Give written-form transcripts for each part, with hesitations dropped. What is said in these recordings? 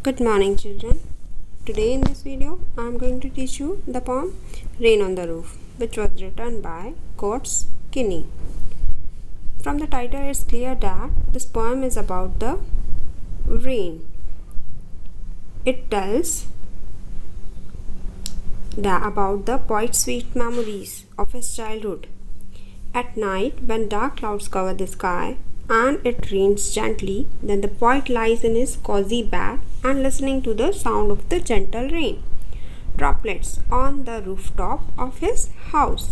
Good morning, children. Today in this video, I am going to teach you the poem Rain on the Roof, which was written by Coates Kinney. From the title, it's clear that this poem is about the rain. It tells about the poet's sweet memories of his childhood. At night, when dark clouds cover the sky and it rains gently, then the poet lies in his cozy bed and listening to the sound of the gentle rain droplets on the rooftop of his house.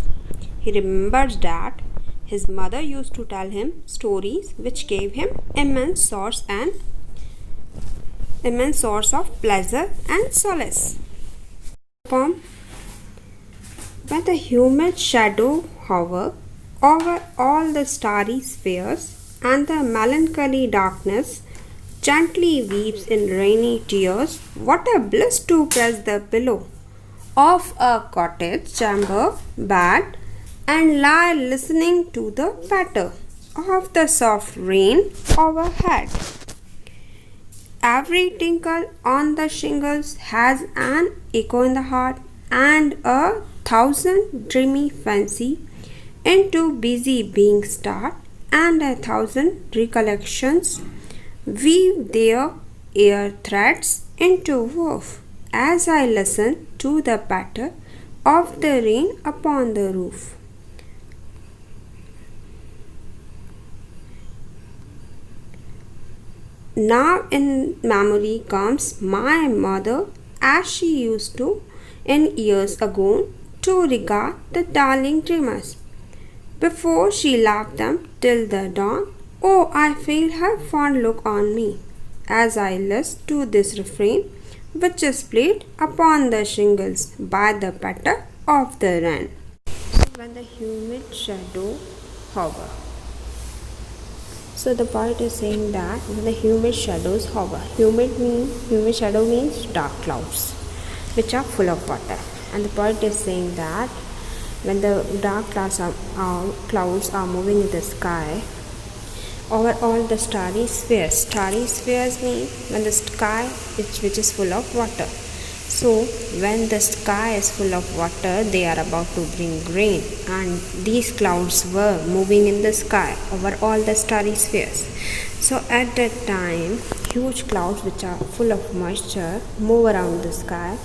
He remembers that his mother used to tell him stories which gave him immense source of pleasure and solace. Poem. When the humid shadow hovers over all the starry spheres, and the melancholy darkness gently weeps in rainy tears, what a bliss to press the pillow of a cottage chamber bed and lie listening to the patter of the soft rain overhead. Every tinkle on the shingles has an echo in the heart, and a thousand dreamy fancy into busy being start, and a thousand recollections weave their ear threads into woof as I listen to the patter of the rain upon the roof. Now in memory comes my mother as she used to in years ago to regard the darling dreamers before she left them till the dawn. Oh, I feel her fond look on me as I listen to this refrain, which is played upon the shingles by the patter of the rain. When the humid shadow hover. So the poet is saying that when the humid shadows hover, humid shadow means dark clouds, which are full of water, and the poet is saying that when the dark clouds are moving in the sky over all the starry spheres. Starry spheres mean when the sky which is full of water. So when the sky is full of water, they are about to bring rain, and these clouds were moving in the sky over all the starry spheres. So at that time, huge clouds which are full of moisture move around the sky,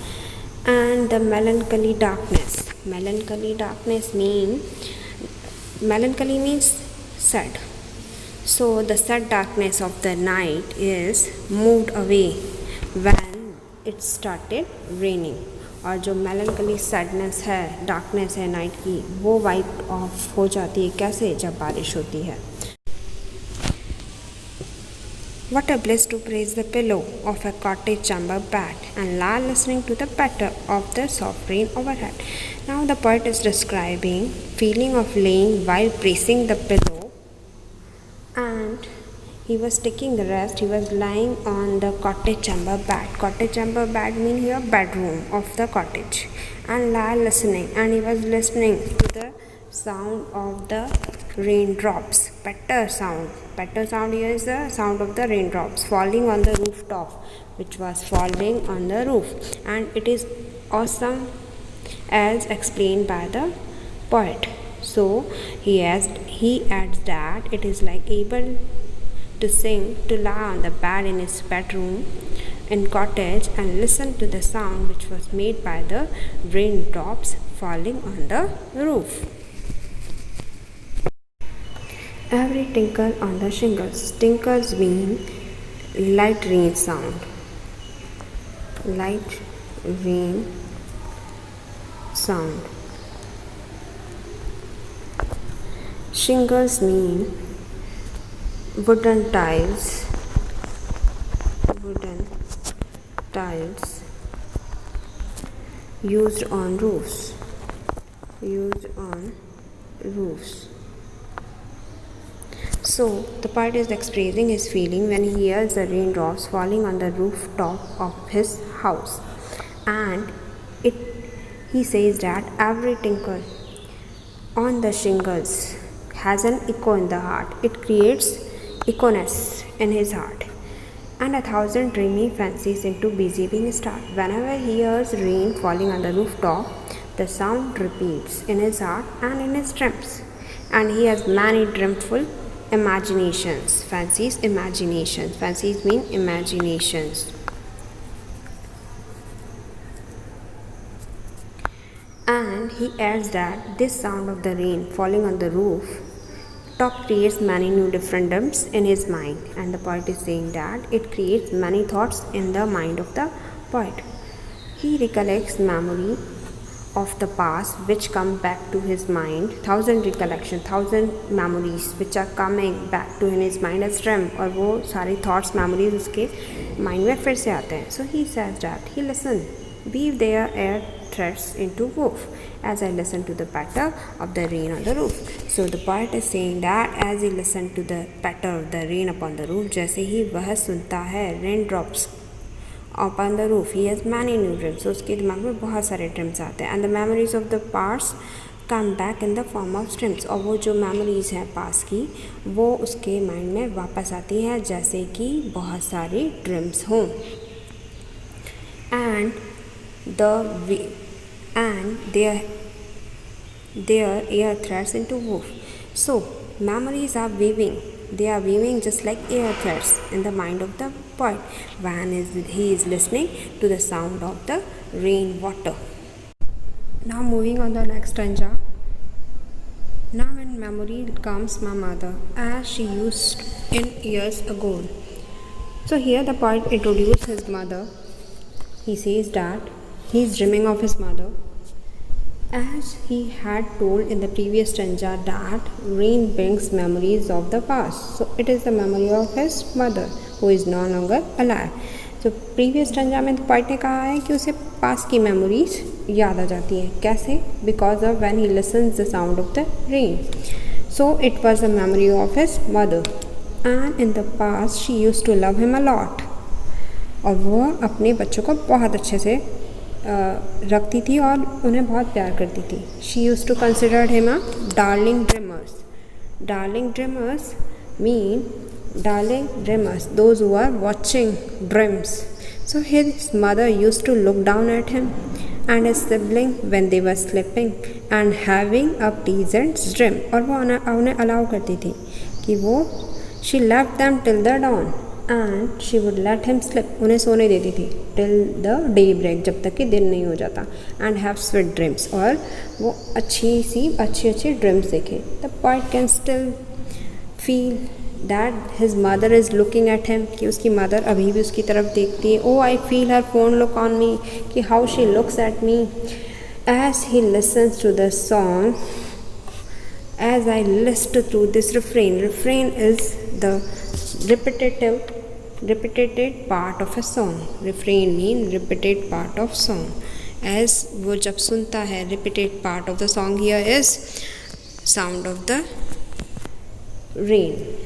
and the melancholy darkness means sad. So the sad darkness of the night is moved away when it started raining, और जो melancholy sadness है, darkness है night की, वो wipe off हो जाती है कैसे? जब बारिश होती है. What a bliss to praise the pillow of a cottage chamber bed and lie listening to the patter of the soft rain overhead. Now the poet is describing feeling of laying while praising the pillow, and he was taking the rest. He was lying on the cottage chamber bed. Cottage chamber bed means here bedroom of the cottage, and lie listening. And he was listening to the sound of the raindrops. Patter sound here is the sound of the raindrops falling on the rooftop, which was falling on the roof, and it is awesome as explained by the poet. So he adds that it is like able to sing, to lie on the bed in his bedroom in cottage and listen to the sound which was made by the raindrops falling on the roof. Every tinkle on the shingles. Tinkles mean light rain sound. Light rain sound. Shingles mean wooden tiles used on roofs. So the poet is expressing his feeling when he hears the raindrops falling on the rooftop of his house, and he says that every tinkle on the shingles has an echo in the heart. It creates echoes in his heart. and 1,000 dreamy fancies into busy being start. Whenever he hears rain falling on the rooftop, the sound repeats in his heart and in his dreams. And he has many dreamful imaginations. Fancies, imaginations. Fancies mean imaginations. And he adds that this sound of the rain falling on the roof top creates many new different dreams in his mind, and the poet is saying that it creates many thoughts in the mind of the poet. He recollects memory of the past which come back to his mind, 1,000 recollection, 1,000 memories which are coming back to in his mind as dream, और वो सारे thoughts memories उसके mind में फिर से आते हैं. So he says that he listen, weave their air threads into woof as I listen to the patter of the rain on the roof. So the poet is saying that as he listened to the patter of the rain upon the roof, जैसे ही वह सुनता है raindrops upon the roof, he has many new dreams. So उसके दिमाग में बहुत सारे dreams आते हैं, and the memories of the past come back in the form of dreams. और वो जो memories हैं past की वो उसके mind में वापस आती हैं जैसे कि बहुत सारी dreams हों. And their air threads into woof. So memories are weaving. They are weaving just like air threads in the mind of the poet when he is listening to the sound of the rain water. Now moving on the next stanza. Now in memory comes my mother as she used in years ago. So here the poet introduces his mother. He says that he is dreaming of his mother, as he had told in the previous stanza that rain brings memories of the past. So it is the memory of his mother who is no longer alive. So previous stanza में poet ने कहा है कि उसे past की memories याद आ जाती हैं. कैसे? Because of when he listens the sound of the rain. So it was the memory of his mother, and in the past she used to love him a lot. और वो अपने बच्चों को बहुत अच्छे से रखती थी और उन्हें बहुत प्यार करती थी. She used to consider him a darling dreamers. Darling dreamers mean darling dreamers, those who are watching dreams. So his mother used to look down at him and his sibling when they were sleeping and having a pleasant dream. और वो उन्हें allow करती थी कि वो she left them till the dawn and she would let him sleep. उन्हें सोने देती थी till the daybreak, जब तक कि दिन नहीं हो जाता, and have sweet dreams, और वो अच्छी dreams देखे. The poet can still feel that his mother is looking at him, कि उसकी mother अभी भी उसकी तरफ देखती है. Oh, I feel her fond look on me, कि how she looks at me as he listens to the song. As I listen to this refrain. Refrain is the repeated part of a song. Refrain mean repeated part of song. As वो जब सुनता है repeated part of the song, here is sound of the rain.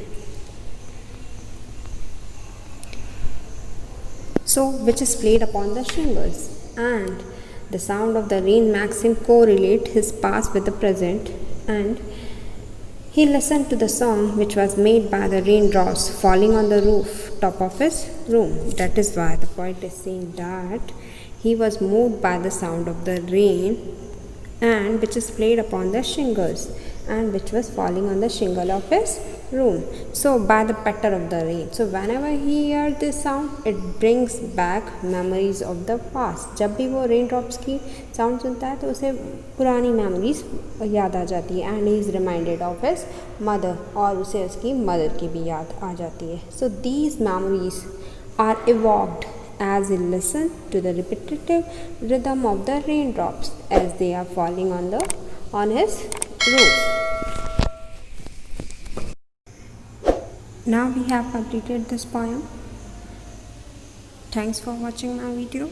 So which is played upon the shingles, and the sound of the rain makes him correlate his past with the present, and he listened to the song which was made by the raindrops falling on the roof top of his room. That is why the poet is saying that he was moved by the sound of the rain, and which is played upon the shingles, and which was falling on the shingle of his room. So by the patter of the rain. So whenever he hears this sound, it brings back memories of the past. जब भी वो raindrops की sound सुनता है तो उसे पुरानी memories याद आ जाती है, and he is reminded of his mother, और उसे उसकी mother की भी याद आ जाती है. So these memories are evoked as he listens to the repetitive rhythm of the raindrops as they are falling on his roof. Now we have completed this poem. Thanks for watching my video.